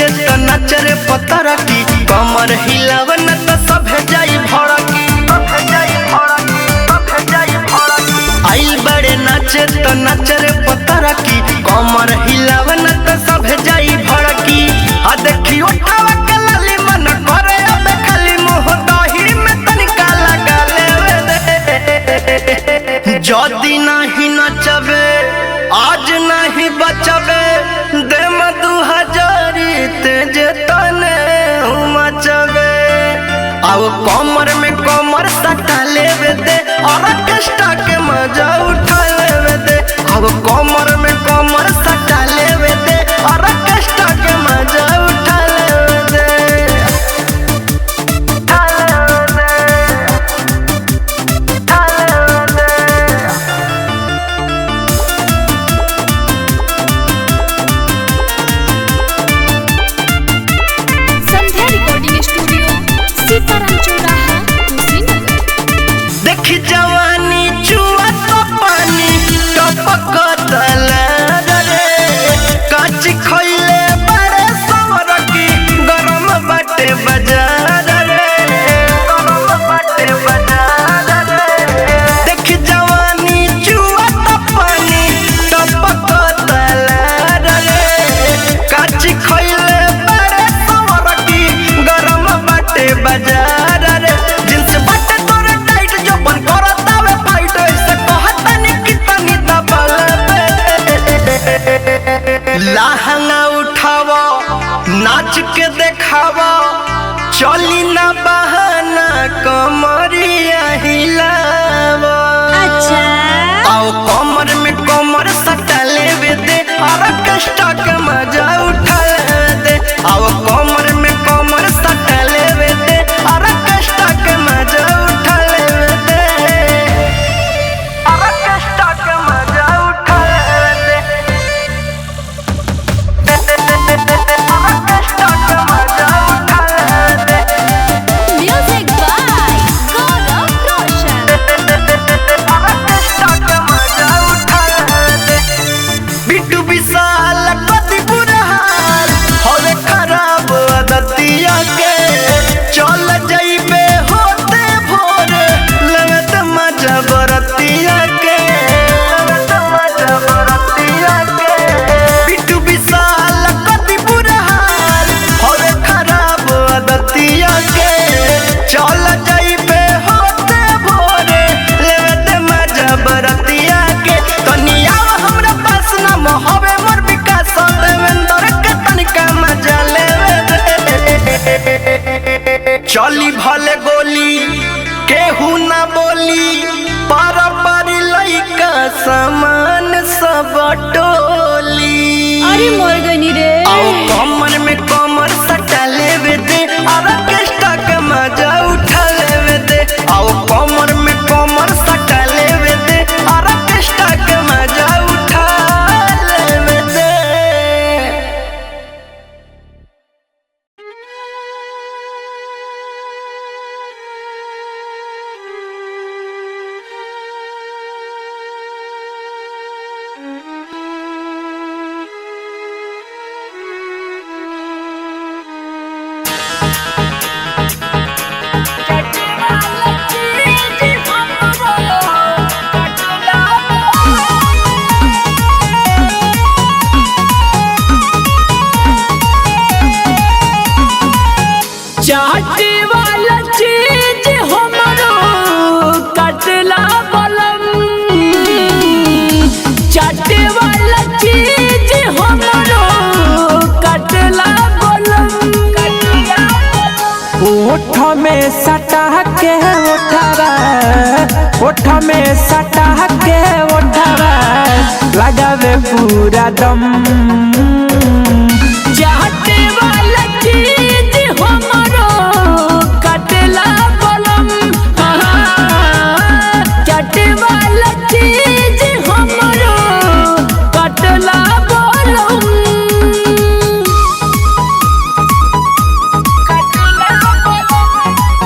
नाचे तो नाच रे पतरा की कमर हिलावन तो सब जाई भड़की आइल बड़े नाचे तो नाच रे पतरा की कमर हिलावन तो सब जाई भड़की आ देखी उठावा के लाली मन करे अब खाली मुंह दही में तनिका लगा लेवे जदी नहीं नचबे आज नहीं बचबे दे म 2000 तेज तने मचबे आओ कमर में कमर सटा लेवे दे और कष्टा के मजा उठा लेवे दे आओ कमर में कमर सटा लेवे दे और कष्टा के मजा उठा लेवे दे देखी जवानी चुआ तो पानी टपक रे काच खइले बड़े सवर की गरम बाटे बाजार रे देखी जवानी चुआ तो पानी टपक रे काच खइले बड़े सवर की गरम बाटे बाजार रे जिनसे बाटे तोरे टाइट जो बन करतावे फाइट ऐसे कहतनी कितनी दबल लहंगा उठावा नाच के देखावा चली ना बहाना कमरिया हिलावा अच्छा आओ कमर में कमर सटा लेवे दे और कष्टा के मजा उठा दे आओ कमर में कमर सटा लेवे दे और कष्टा के मजा उठा लेवे दे और कष्टा के मजा उठा लेवे और कष्टा के मजा उठा लेवे Music by Gaurav Roshan. और कष्टा के मजा उठा लेवे बिट्टू विशाल कति बुरा हाल होवे खराब आदतिया के चल जाइबे होते भोर लगत मजा बरतिया के बिट्टू विशाल कति बुरा हाल होवे खराब आदतिया के चल जाइबे होते भोर लगत मजा बरतिया के कनिया हमरा पास ना मोहबे मोर विकास देवेंद्र के तनिका मजा लेवे चली भले गोली केहू ना बोली पारा पारी लइका सामान सब टोली अरे मोरगनी रे आओ कमर में कमर सटा लेवे दे और कष्टा के मजा उठा लेवे दे आओ कमर में कमर सटा लेवे दे और कष्टा के मजा उठा लेवे दे चाटे वाला चीज हमरो कटला बलम चाटे वाला चीज हमरो कटला बलम ओठ में सटा के ओठवा ओठ में सटा के ओठवा लगावे पूरा दम चाटे वाला चीज हमरो कटला बलम चाटे वाला चीज हमरो कटला बलम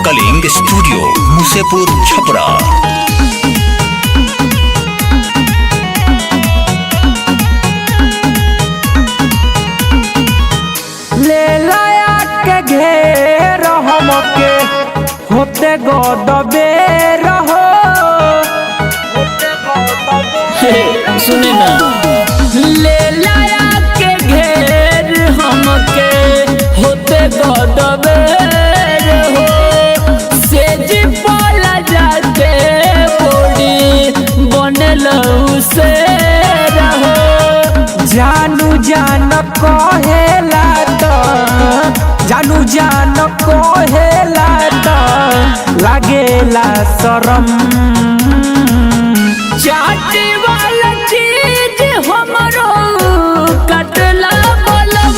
कलिंग स्टूडियो मुसेपुर छपरा। सुने ना ले लाया के घेर हमके होते गदबेर हो सेज पाला जाके बॉडी बनल से रहो जानू जान कहेला तो जानू जान कहेला तो लागेला शरम चाटे वाला चीज हमरो कटला बलम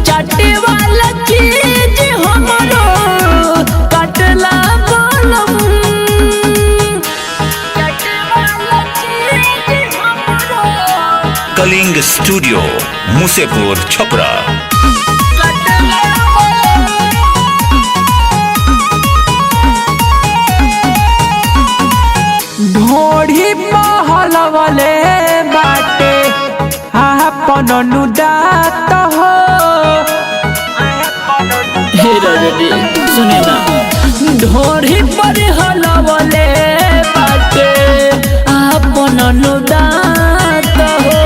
चाटे वाला चीज हमरो कटला बलम चाटे वाला चीज हमरो कलिंग स्टूडियो मुसेपुर छपरा। ढोढ़ी महल वाले बाटे आपन नुदात हो हे रजनी सुने ना ढोढ़ी पर हलवले बाटे आपन नुदात हो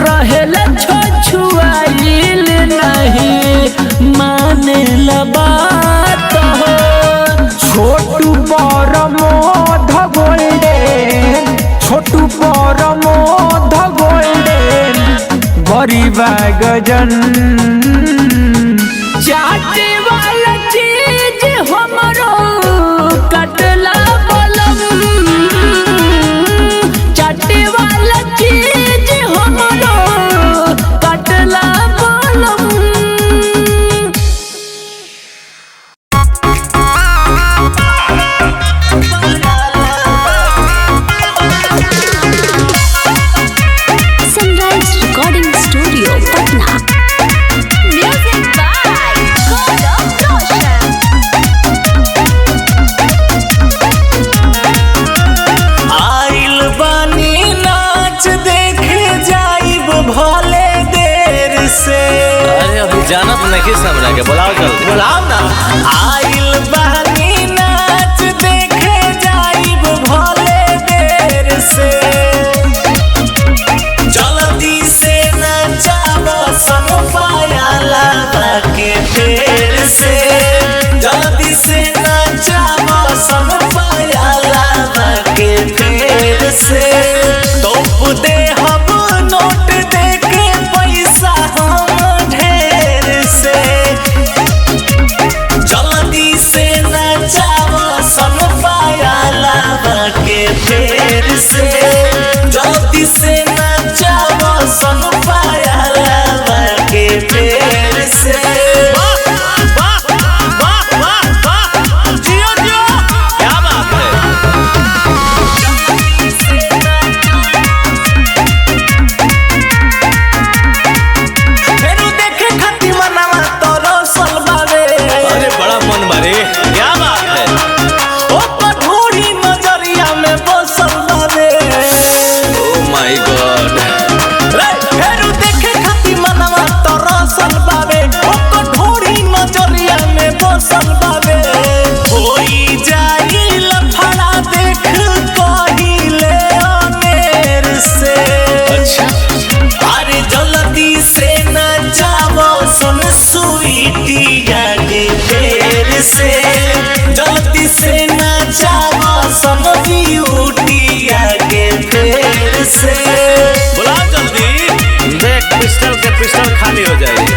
रहेला छछुआइल नहीं माने बात हो छोटू परमोध गोल्डन छोटू परमोध गोल्डन गरीबा गजन चाटे वाला चीज हमरो कटला बलम चाटे वाला चीज हमरो कटला बलम Sunrise Recording Studio, Patna. Music by Gaurav Roshan. आइल बानी नाच देखे जाइब भले देर से। अरे अभी जाना तो नहीं समझा के बुलाओ जल्दी बुलाओ ना। आइल बानी नाच देखे जाइब भले देर से। जल्दी से नचाब सन पायाला के फेर से। जल्दी से नचाब सन पायाला के फेर से। तोप दे हम नोट दे के पैसा हम ढेर से। जल्दी से नचाब सन पायाला के फेर से। जल्दी से नचाब सन पायाला के फेर से। जियो जियो क्या बात है। फेरू देखे खाती मनवा तोरो सलबावे। अरे बड़ा मन मारे क्या बात है। ओ पठोरी नजरिया में बसल बावे। Oh my God. फेरू देखे खाती मनवा तोरो सलबावे। ओ पठोरी नजरिया में बसल बावे। होई जाई लफड़ा देख कहिले अनेर से। अच्छा अरे जल्दी से नचाबो सुन स्वीटिया के फेर से। जल्दी से नचाबो सुन ब्यूटिया के फेर से। बुलाओ जल्दी देख पिस्टल के पिस्टल खाली हो जाएगी।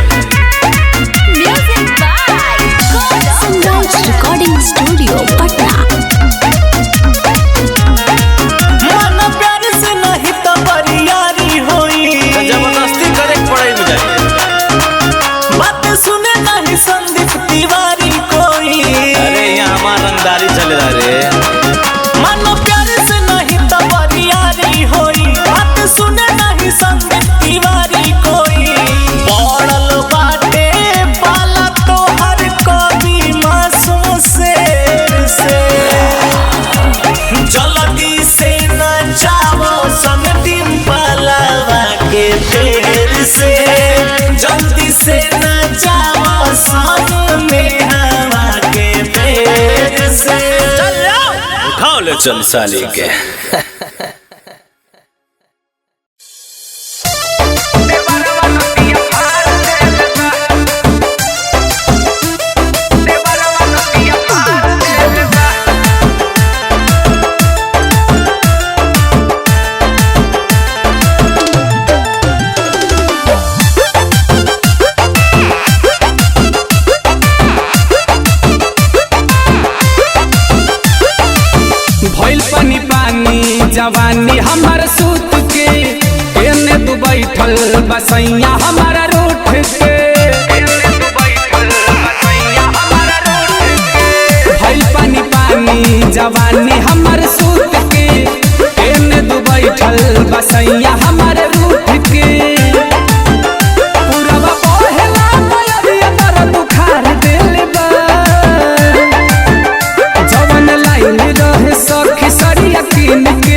Music by Sunrise Recording Studio, Patna. मन प्यार से नहीं तो बरियारी होई। जबरदस्ती करे पड़े मुझे। बात सुने नहीं संदीप तिवारी कोई। अरे यहाँ हमारा रंगदारी चलेगा रे। मन प्यार से नहीं तो बरियारी होई। बात सुने नहीं संदीप तिवारी कोई। पड़ल बाटे पाला तो हर कवि मासूम शेर से। जल्दी से नचाओ सन डिम्पलवा के फेर से। जल्दी से नचाओ सन मेहवा के फेर से। उठाओ ले चल साली के। जवानी हमार सूत के एने तू बैठल बसैया हमारा रूठ के भइल पानी पानी जवानी हमार सूत के एने तू बैठल बसैया हमारे रूठ के पूरबा बहेला मयरिया तर बुखार देले बा जवन लाइन रहे सखी सरिया किन के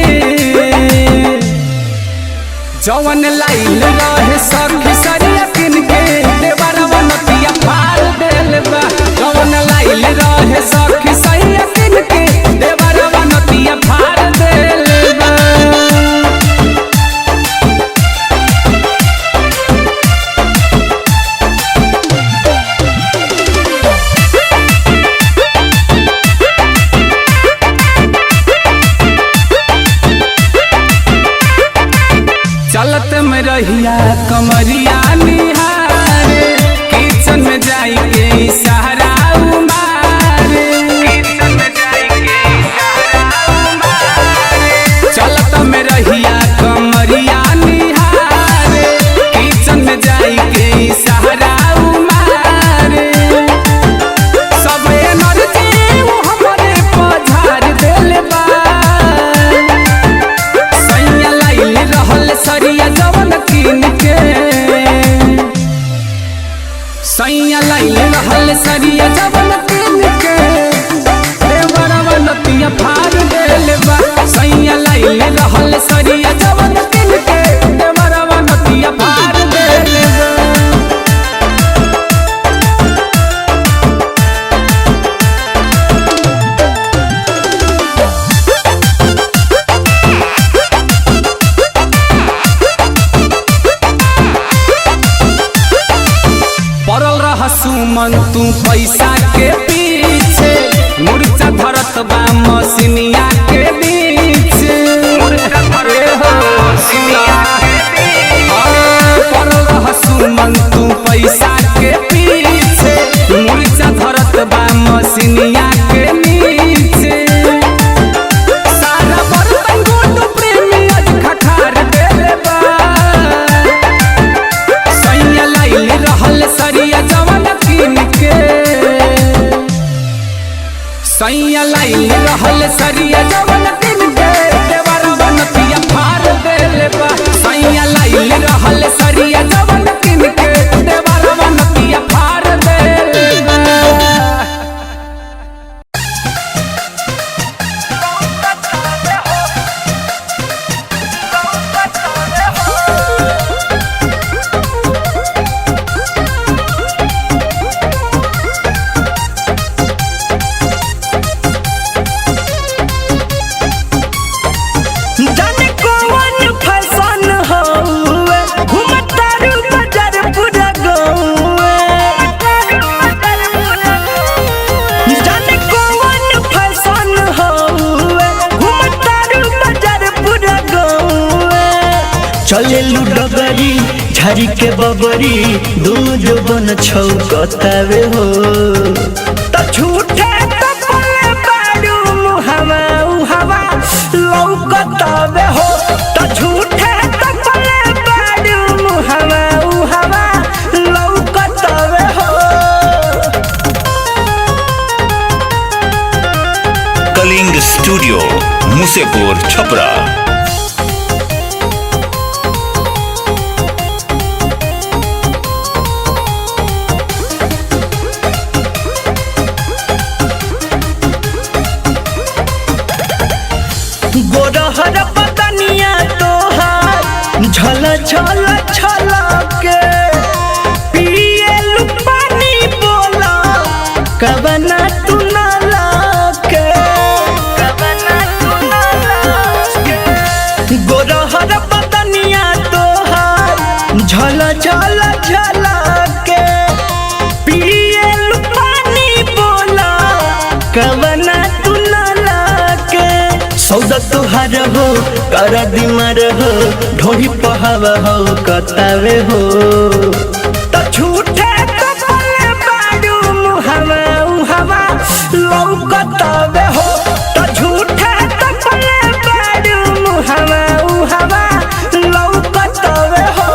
जवन लाइल रहे सखी सरिया किन के देवरवा नतिया फाड़ देल बा जवन लाइल रहे सखी सरिया किन के देवरवा नतिया फाड़ देल बा चलत में रहिया कमरिया निहारे किचन में जाई के सहारा उमारे चलत में रहिया कमरिया निहारे किचन में जाई के सहारा उमारे सब एनर्जी वो हमरे पधार देले बा सैया लाइल रहल सरिया जवन किन के सैया लाइल रहल सरिया जवन किन के देवरवा नतिया फाड़ देले बा सैया लाइल रहल सरिया जवन किन के देवरवा नतिया फाड़ देले बा पड़ल रह सुमन तू पैसा के पीछे मुर्चा धरत बा मसिनिया के बीच पड़ल रह सुमन तू पैसा के पीछे मुर्चा धरत बा मसिनिया के नीचे सारा बर्तन गुड्डू प्रेमी आज खखार देले बा सैया लाइल रहल सरिया जवन किन के सैया लाइल रहल सरिया जवन किन के देवरवा नतिया फाड़ देले बा सैया लाइल रहल सरिया जवन किन के देवरवा नतिया फाड़ देले बा जाने कौन फैशन हउए घुमतारू बाजार पूरा गौए जाने कौन फैशन हउए घुमतारू बाजार पूरा गौए चलेलू डगरी झाड़ी के बबरी दोनों जो बन छौकतावे हो त झूठे त बोले बारू मुहावा उहावा लौकतावे हो त झूठे त बोले बारू मुहावा उहावा लौकतावे हो कलिंग स्टूडियो मुसेपुर छपरा। गोरहर पतनिया तोहार झल झल झल के पिएलु पानी बोला कबना तू न लाके कबना तू न लाके सौदा तुहार हो कर दिमार हो ढोही पहावा हो कतावे हो तो झूठे तो बोले बाडू मुहावा उहावा लौकतावे हो तो झूठे तो बोले बाडू मुहावा उहावा लौकतावे हो।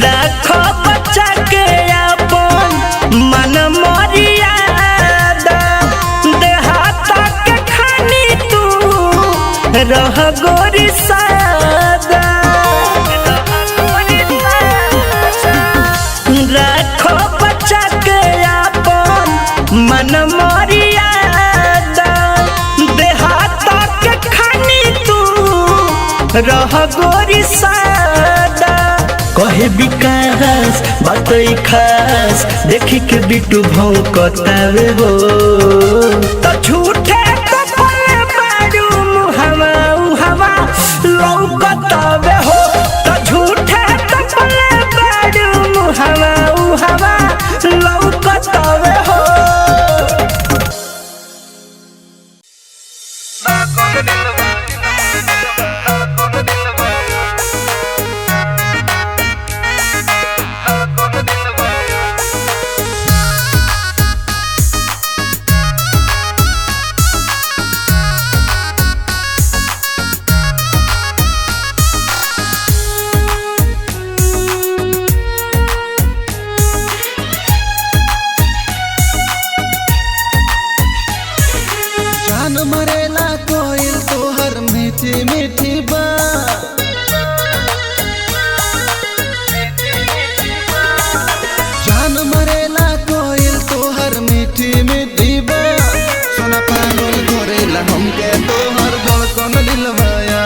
राखो बच्चा के अपन मन मर्यादा देहात के खानी तू रह गोरी सादा। राखो बच्चा के अपन मन मर्यादा देहात के खानी तू रह गोरी सादा। कहे विकास बात खास देखी के बिटू भौंकतावे हो तो झूठे तो बोले बाडू मुहावा उहावा लौकतावे हो तो झूठे तो बोले बाडू मुहावा उहावा लौकतावे हो। जान मरेला कोयल तोहर मीठी मीठी बात जान मरेला कोयल तोहर मीठी मीठी बात सोना पागल करेला हमके तोहर धड़कन दिलवाया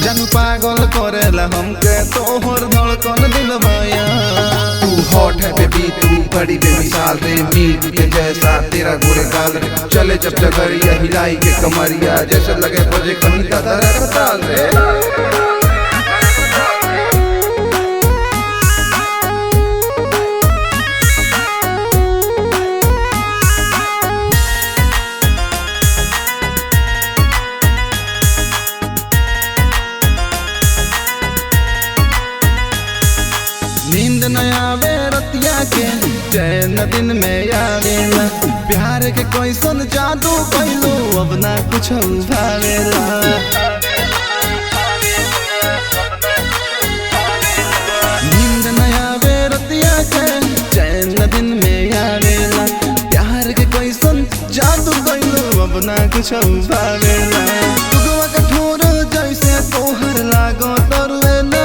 जान पागल करेला हमके तोहर धड़कन दिलवाया। तू हॉट है बेबी तू बड़ी बेमिसाल रे मीट के जैसा तेरा गोरे गाल रे चले जब जगरिया हिलाई के कमरिया जैसे लगे बजे कहीं का दर ताल रे। नींद न आवे रतिया के चैन दिन में आवेला प्यार के कैसन जादू कैलू अब ना कुछ भावेला। नींद न आवे रतिया के चैन दिन में आवेला प्यार के कैसन जादू कैलू अब ना कुछ भावेला। दुगवा कठोर जैसे तोहर लागो तरुएला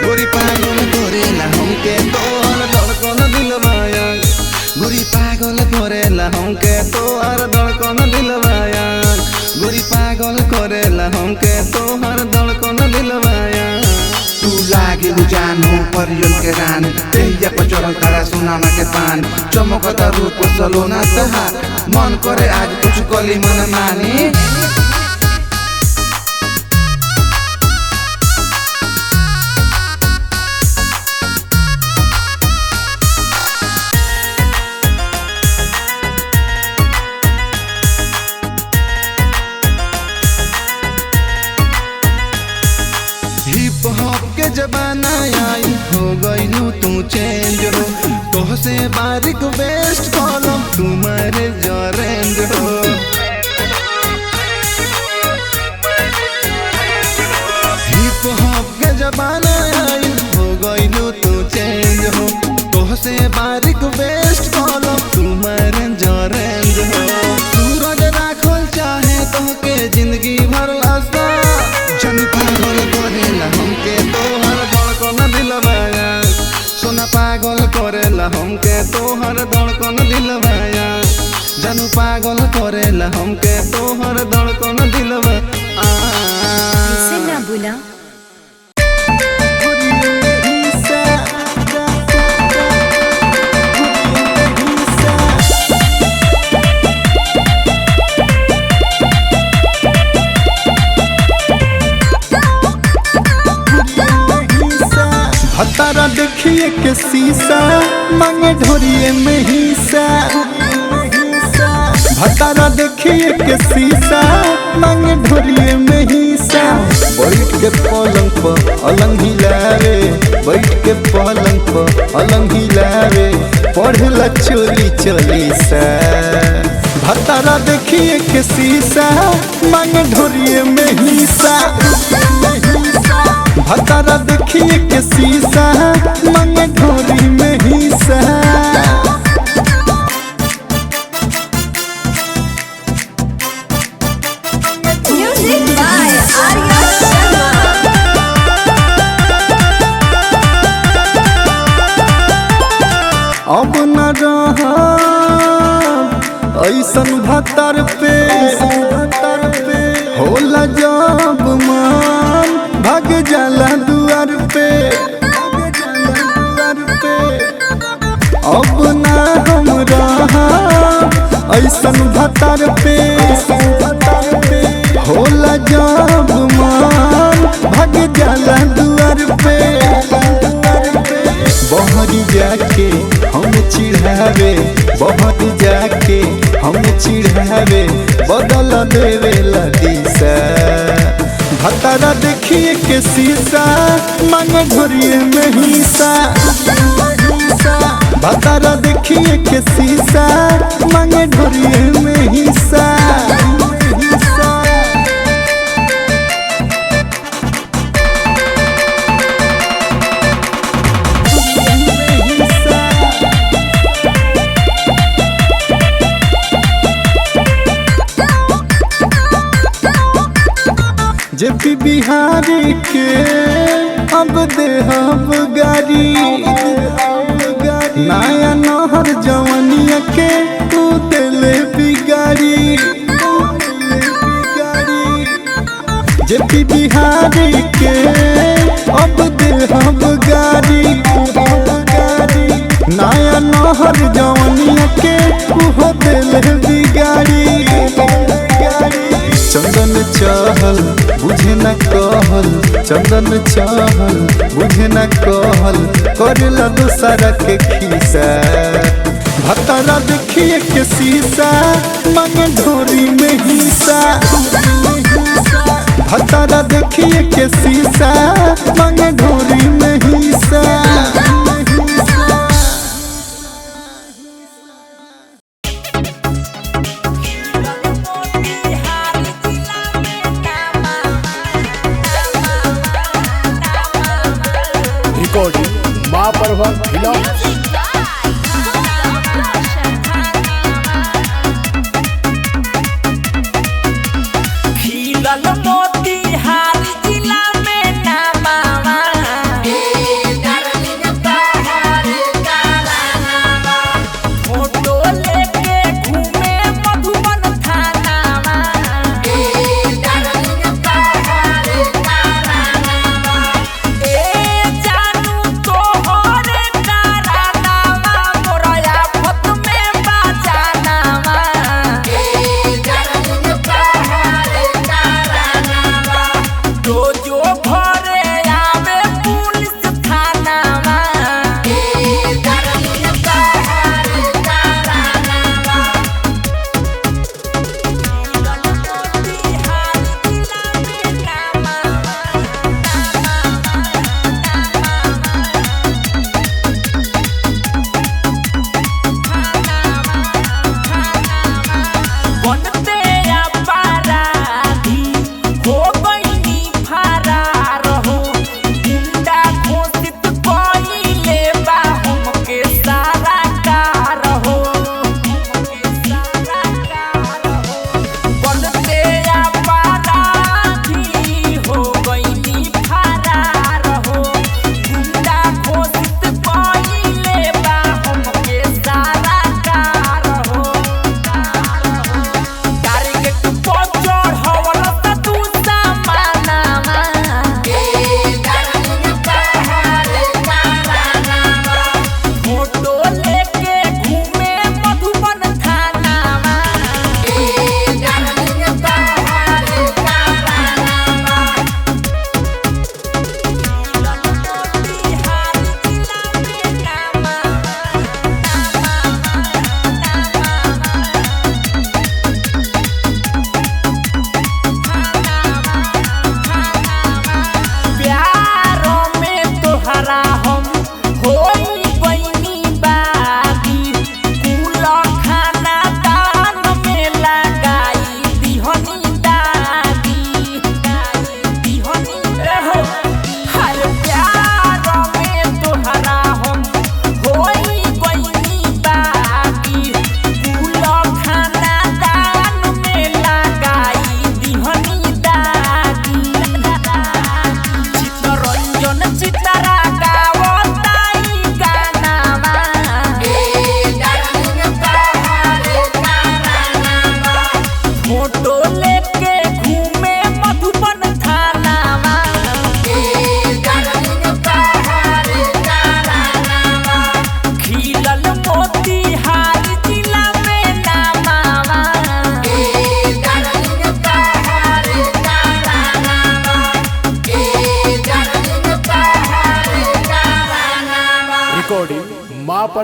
गोरी पागल करेला हमके तोहर धड़कन दिलवाया गोरी पागल करेला हमके तोहर धड़कन दिलवाया गोरी पागल करेला हमके तोहर धड़कन दिलवाया। तू लागे जान हो परियन के रान तेहिया पर चढ़ल तारा सोनामा के पान चमकता रूप सलोना तहार मन करे आज कुछ कली मन मानी। हिप हॉप के जमाना आई हो गईलू तू चेंज हो तोह से बारीक बेस्ट कॉलम तुम्हारे जो रेंज हो। हिप हॉप के जमाना आई हो गईलू तू चेंज हो तोह से बारीक बेस्ट कॉलम तुम्हारे जो रेंज हो। सूरज राखल चाहे तोह के जिंदगी भर लासा जन पागल करेला हमके तोहर धड़कन दिलवाया सोना पागल करेला हमके तोहर धड़कन दिलवाया जन पागल करेला हमके तोहर धड़कन दिलवाया। से ना बुला के शीशा मांगे ढोरिए में हिस्सा भतारा देखिए के शीशा मांगे ढोरिए में हिस्सा बैठ के पलंग पर अलंग हिलावे बैठ के पलंग पर अलंग हिलावे पढ़ला चोली चलीसा भतारा देखिए के शीशा मांगे ढोरिए में हिस्सा भतारा देखिए के शीशा मांगे ढोरी में हिस्सा Music by Arya Sharma. अब न रहा ऐसन भतर पे होला जब मान भाग जाला दुआर पे अब ना हम रहा ऐसन भतर पे होला जब मान भाग जाला दुआर पे बहरी जाके हम चिढ़ावे बहरी जाके हम चिढ़ावे बदल देवे दिशा भतारा देखिए के शीशा मांगे ढोरिए में हिस्सा भतारा देखिए के शीशा मांगे ढोरिए में हिस्सा जेपी बिहारी के अब देहब गाड़ी नया नहर जवनिया के तू दिले बिगाड़ी जेपी बिहारी के अब देहब गाड़ी नया नहर जवनिया के तू दिले बिगाड़ी चंदन चहल बुझे न कहल चंदन चहल बुझे न कहल करला दूसरा के खीसा भतारा देखिए के शीशा मांगे ढोरी में हिस्सा भतारा देखिए के शीशा मांगे ढोरी में हिस्सा रिकॉर्डिंग माँ परवर फिल्म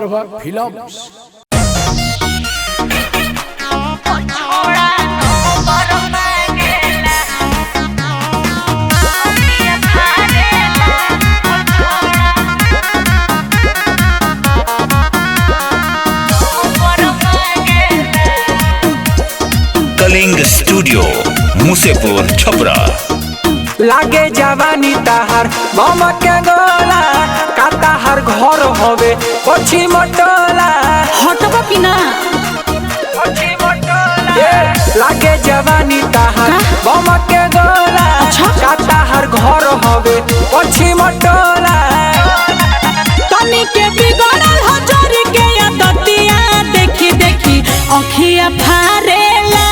परभर फिल्म्स। कलिंग स्टूडियो मुसेपुर छपरा। लागे जवानी ताहार बम के गोला का ताहार घर होवे पछी मटोला हटबा कि ना लागे जवानी ताहार बम के गोला का ताहार घर होवे पछी मटोला तनी के बिगड़ल हजर के आदतिया देखी देखी अखिया फारेला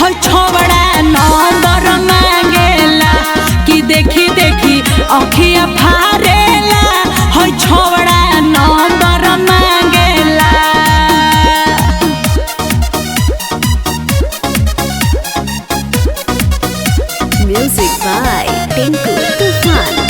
हो छोबड़ा नंबर मांगेला कि देखी देखी अखिया फारेला हो छोबड़ा नंबर मांगेला। म्यूजिक बाय टिंकू तूफान।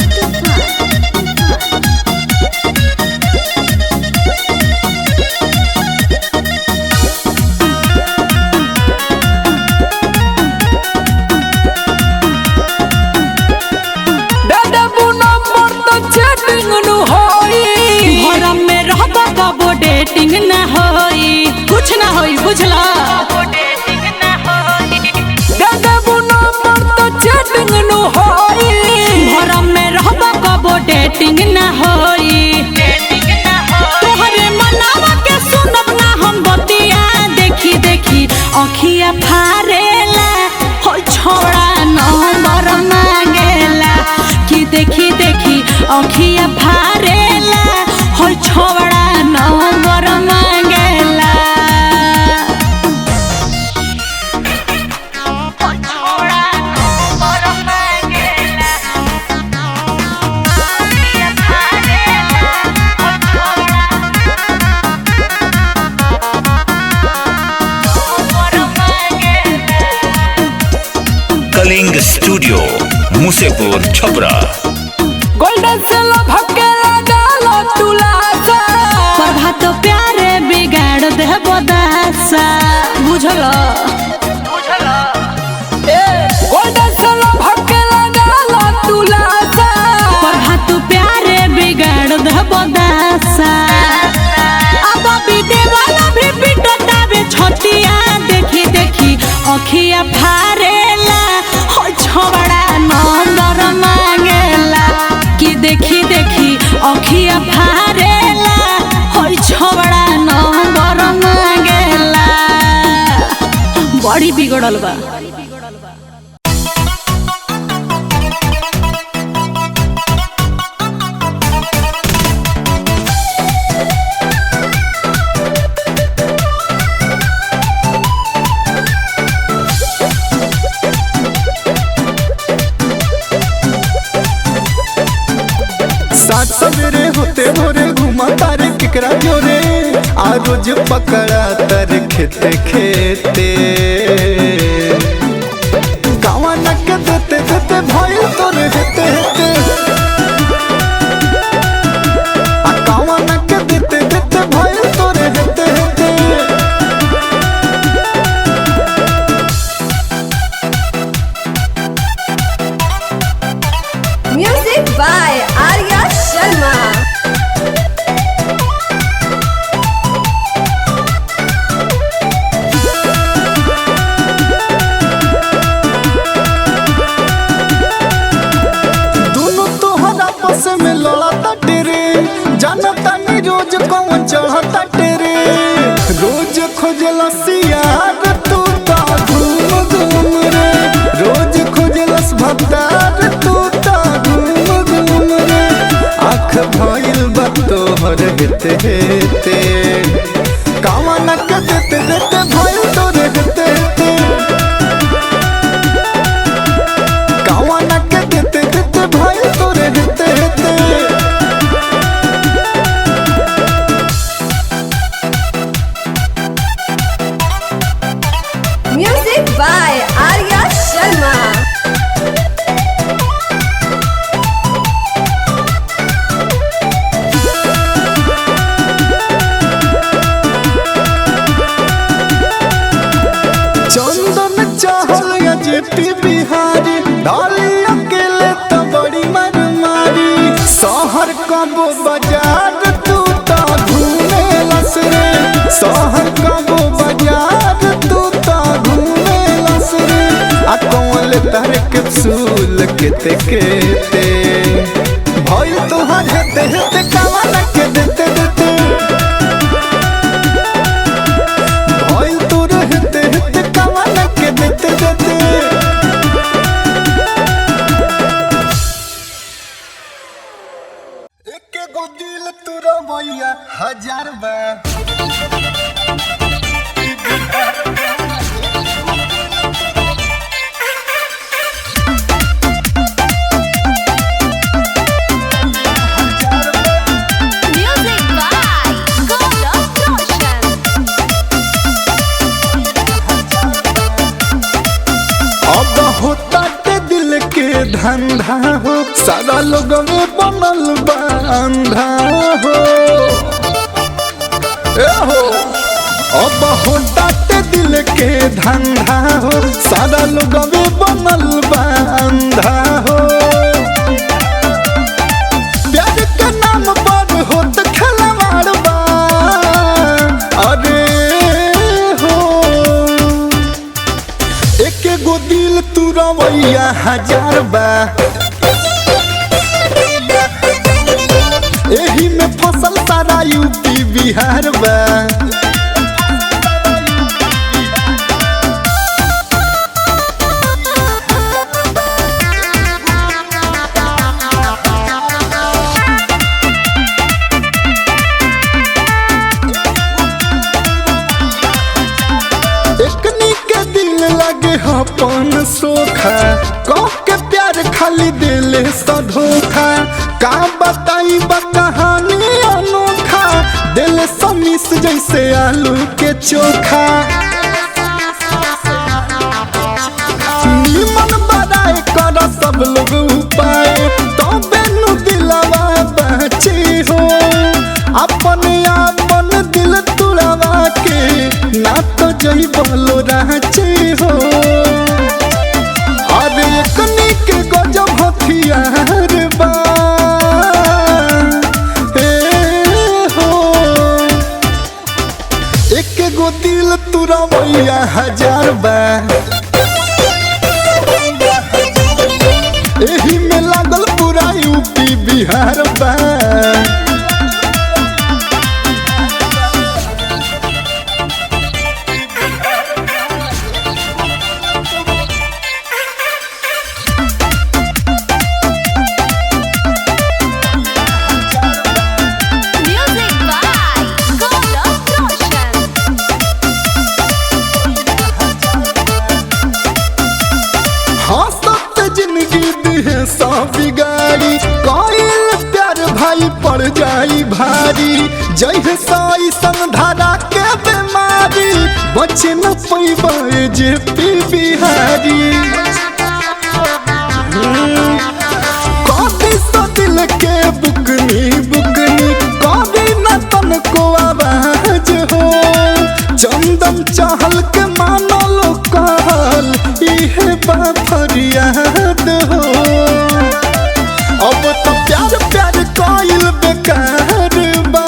डेटिंग ना होई कुछ ना होई बुझला चैटिंग न होई भरम में रहबा कबो डेटिंग ना होई तोहरे मनावा के सुनब ना हम बतिया देखी देखी अखिया फारेला हो छोड़ा नंबर मांगेला कि देखी देखी अखिया फारेला हो छोड़ा नंबर मांगेला। कलिंग स्टूडियो मुसेपुर छपरा। गोल्डन से लभके लगालो तुलासा प्रभात प्यारे बिगाड़ दे बदासा बुझलो गोल्डन से लभके लगालो तुलासा प्रभात प्यारे बिगाड़ दे बदासा अब बीते वाला भी पिटता बे छतिया देखी देखी अखिया फारेला हो छोबड़ा नंबर मांगेला कि देखी देखी अखिया फारेला हो छोबड़ा नंबर मांगेला। बड़ी बिगड़ल बा। सात सवेरे होते भोरे घुमा तारे किकरा जोरे आ रोज पकड़ा तर खेते खेते गावा नक देते देते भाई तोर हेते हेते आ गावा नक देते देते भाई तोर हेते हेते म्यूजिक बाय आर्या शर्मा। दोनों तोहर आपस में लड़ता टेरे जानता नहीं रोज कौन चढ़ता टेरे रोज खोजला सियार तू ता घूम घूम रे रोज खोजलस भत्तार तू ता घूम घूम रे आँख भइल बा तोहर हेते हेते कावा नक देते देते भइल तोर हेते हेते कावा नक देते देते भइल तोर हेते हेते music by Arya Sharma. JP Bihari डाली अकेले तो बड़ी मर मारी शहर कबो बाजार तू तो घूमे लस रे शहर कबो बाजार तू तो घूमे लस रे आ कौन तार कैप्सूल केते केते भइल तोहार हेते हेते कावाला के देते देते भइल तोर हेते हेते कावाला के देते देते एक गो दिल तोरा भैया 1000 बा धंधा हो सारा लोग में बनल बा अंधा हो ए हो अब हो डाटे दिल के धंधा हो सारा लोग में बनल बा अंधा हो प्यार के नाम पर हो तो खिलवाड़ बा अरे हो एक गो दिल तू रवैया 1000 बा एही में फसल सारा यूपी बिहार बा अपन सोखा कह के प्यार खाली दिले धोखा का बताई कहानी अनोखा दिल समीस जैसे आलू के चोखा निमन बड़ाई कर सब लोग उपाय तो बेनु दिलवा बची हो अपने आपन दिल तुड़वा के ना तो जई बोलो राची हो अरे कनी के गजब हथियार बा हो एक गो दिल तुरा भैया 1000 बा एही में लागल पूरा यूपी बिहार बा बिगाड़ी कोई प्यार भाई पड़ जाई भारी जय साई संधारा के बीमारी बचे न पैबे जेपी बिहारी कभी तो दिल के बुकनी बुकनी कभी न तन को आवाज हो चंदन चहल के मानल कहल इहे बा फरियाद हो अब तो प्यार प्यार कोइल बेकार बा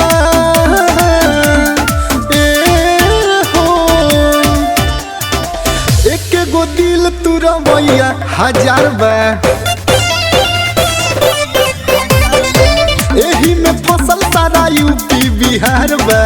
हो एक गो दिल तुरा भैया 1000 बा एही में फसल सारा यूपी बिहार बा